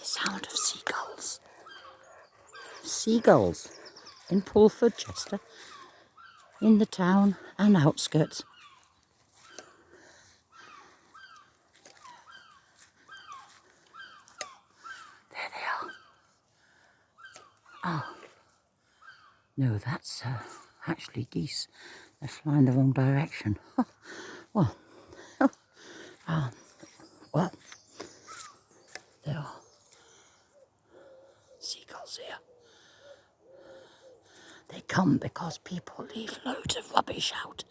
the sound of seagulls. Seagulls in Pulford Chester, in the town and outskirts. There they are. Oh, no, that's actually geese. They're flying the wrong direction. Well, well, there are seagulls here. They come because people leave loads of rubbish out.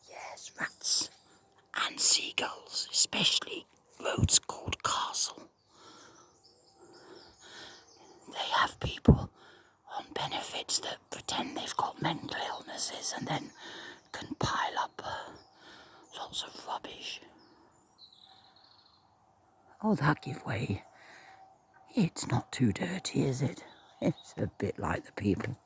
Yes, rats and seagulls, especially roads called Castle. They have people on benefits that pretend they've got mental illnesses and then can pile up lots of rubbish. Oh, that give way. It's not too dirty, is it? It's a bit like the people.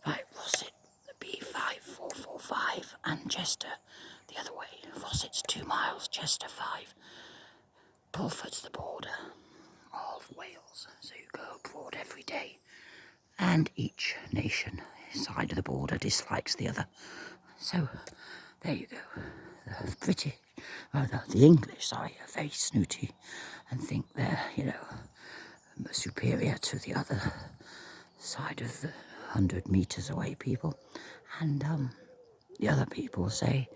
Right, Rosset, the B5445 and Chester the other way. Rosset's 2 miles, Chester 5. Pulford's the border of Wales, so you go abroad every day. And each nation side of the border dislikes the other. So, there you go. The British, the English, are very snooty and think they're, superior to the other side of the 100 metres away people. And the other people say,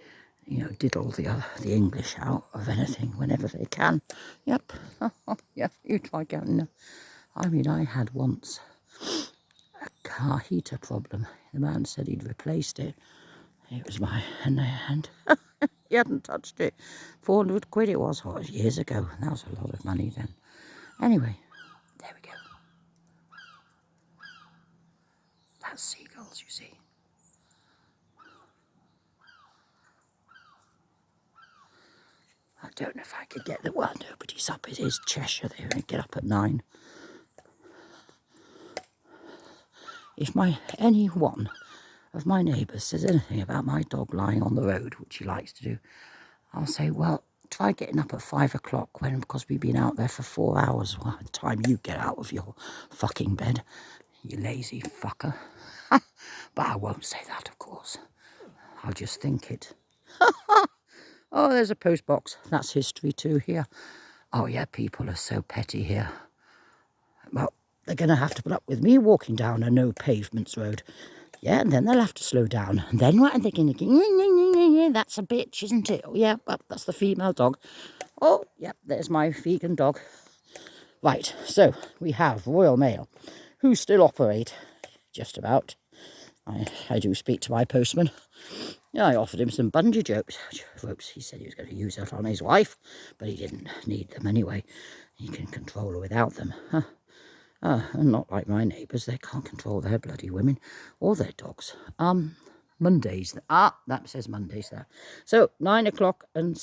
diddle the English out of anything whenever they can. Yep. Yeah, you try going. I mean, I had once a car heater problem. The man said he'd replaced it. It was my hand. He hadn't touched it. 400 quid it was. Oh, it was years ago. That was a lot of money then. Anyway, there we go. That's seagulls, you see. I don't know if I could get nobody's up. It is Cheshire. They only get up at 9. If any one of my neighbours says anything about my dog lying on the road, which he likes to do, I'll say, well, try getting up at 5 o'clock because we've been out there for 4 hours by the time you get out of your fucking bed, you lazy fucker. But I won't say that, of course. I'll just think it. Oh, there's a post box. That's history too here. Oh yeah, people are so petty here. Well, they're going to have to put up with me walking down a no pavements road. Yeah, and then they'll have to slow down. And then what are they going to do? That's a bitch, isn't it? Oh, yeah, well, that's the female dog. Oh, yeah, there's my vegan dog. Right, so we have Royal Mail, who still operate, just about. I do speak to my postman. Yeah, I offered him some bungee ropes. He said he was going to use that on his wife, but he didn't need them anyway. He can control her without them. And not like my neighbours, they can't control their bloody women or their dogs. Mondays. That says Mondays there. So 9 o'clock and...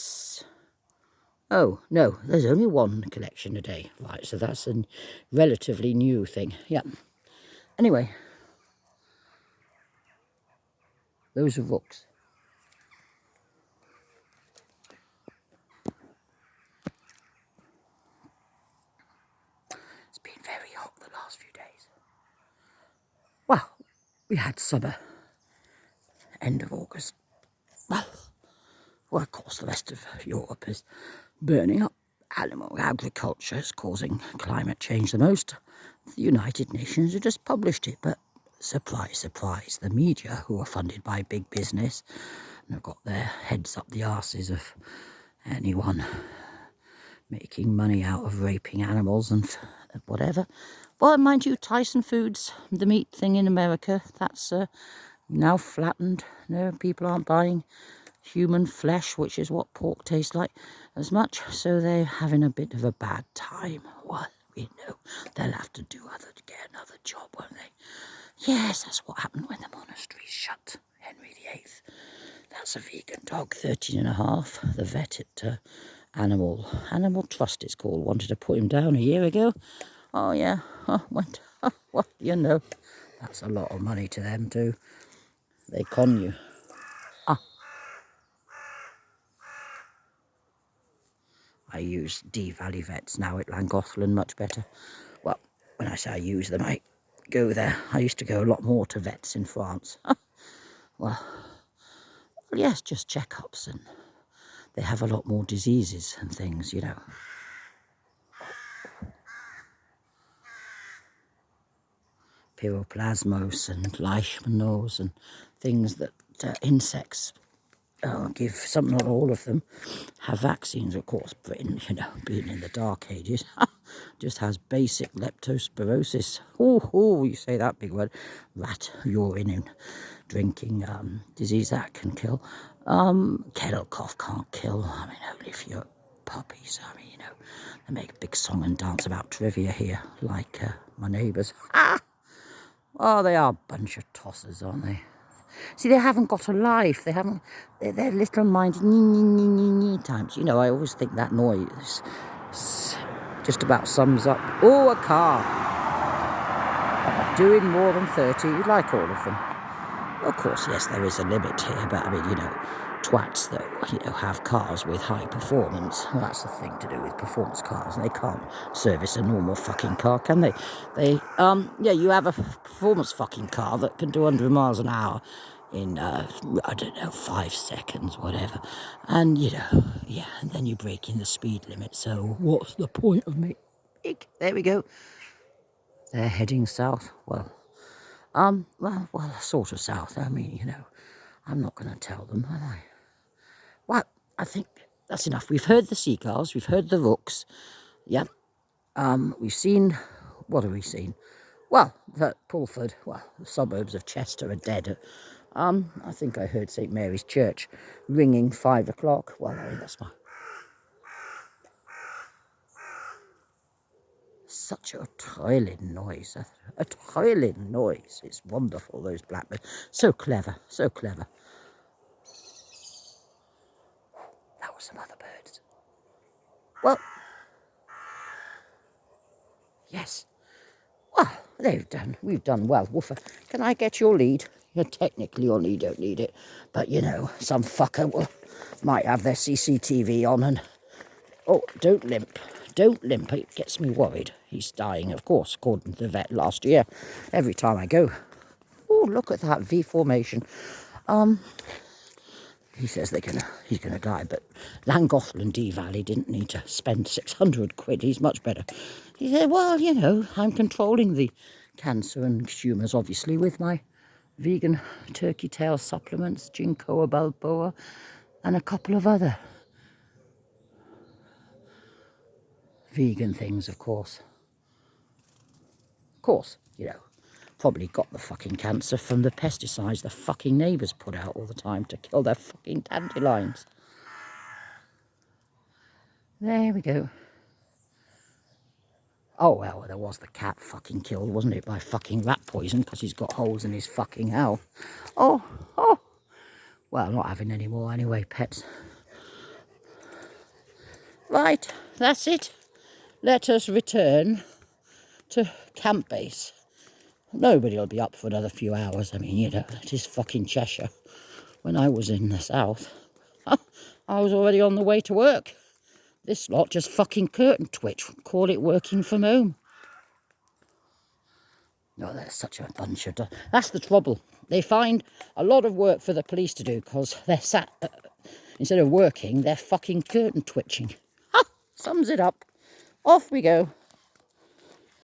Oh, no, there's only one collection a day. Right, so that's a relatively new thing. Yeah. Anyway. Those are rooks. It's been very hot the last few days. Well, we had summer, end of August. Well, of course, the rest of Europe is burning up. Animal agriculture is causing climate change the most. The United Nations have just published it, but surprise, surprise, the media, who are funded by big business, and have got their heads up the arses of anyone making money out of raping animals and whatever. Well, mind you, Tyson Foods, the meat thing in America, that's now flattened. No, people aren't buying human flesh, which is what pork tastes like, as much. So they're having a bit of a bad time. Well, we know they'll have to get another job, won't they? Yes, that's what happened when the monasteries shut. Henry VIII. That's a vegan dog, 13 and a half. The vet at Animal Trust, it's called, wanted to put him down a year ago. Oh yeah, well, that's a lot of money to them too. They con you. I use Dee Valley vets now at Llangollen much better. Well, when I say I use them, I go there. I used to go a lot more to vets in France. Well, yes, just checkups, and they have a lot more diseases and things, you know. Pyroplasmos and leishmaniose and things that insects give. Some, not all of them, have vaccines. Of course, Britain, you know, being in the dark ages, just has basic leptospirosis. Oh, you say that big word. Rat urine and drinking disease that can kill. Kennel cough can't kill. I mean, only if you're puppies. I mean, you know, they make a big song and dance about trivia here, like my neighbours. Oh, they are a bunch of tossers, aren't they? See, they haven't got a life. They haven't. They're little-minded times. You know, I always think that noise just about sums up. Oh, a car doing more than 30. You like all of them? Of course, yes, there is a limit here, but I mean, you know, twats that, you know, have cars with high performance. Well, that's the thing to do with performance cars. They can't service a normal fucking car, can they? Yeah, you have a performance fucking car that can do 100 miles an hour in, I don't know, 5 seconds, whatever. And, you know, yeah, and then you break in the speed limit. So what's the point of me? There we go. They're heading south. Well, sort of south. I mean, you know, I'm not going to tell them, am I? Well, I think that's enough. We've heard the seagulls. We've heard the rooks. Yep. We've seen... What have we seen? Well, the Pulford, the suburbs of Chester are dead. I think I heard St Mary's Church ringing 5 o'clock. Well, I mean, that's my... Such a thrilling noise. A thrilling noise. It's wonderful, those blackbirds. So clever, so clever. That was some other birds. Well, yes. Well, we've done well. Woofer, can I get your lead? Yeah, technically, you don't need it. But, you know, some fucker might have their CCTV on and... Oh, don't limp. Don't limp. It gets me worried. He's dying, of course, according to the vet last year. Every time I go. Oh, look at that V formation. He says he's gonna die, but Llangollen Dee Valley didn't need to spend 600 quid. He's much better. He said, well, you know, I'm controlling the cancer and tumours, obviously, with my vegan turkey tail supplements, ginkgo biloba, and a couple of other vegan things, of course. Of course, you know, probably got the fucking cancer from the pesticides the fucking neighbours put out all the time to kill their fucking dandelions. There we go. Oh, well, there was the cat fucking killed, wasn't it, by fucking rat poison because he's got holes in his fucking house. Oh. Well, I'm not having any more anyway, pets. Right, that's it. Let us return to camp base. Nobody will be up for another few hours. I mean, you know, it is fucking Cheshire. When I was in the south, I was already on the way to work. This lot just fucking curtain twitch, call it working from home. No, they're such a bunch of... That's the trouble. They find a lot of work for the police to do because they're sat... instead of working, they're fucking curtain twitching. Ha! Sums it up. Off we go.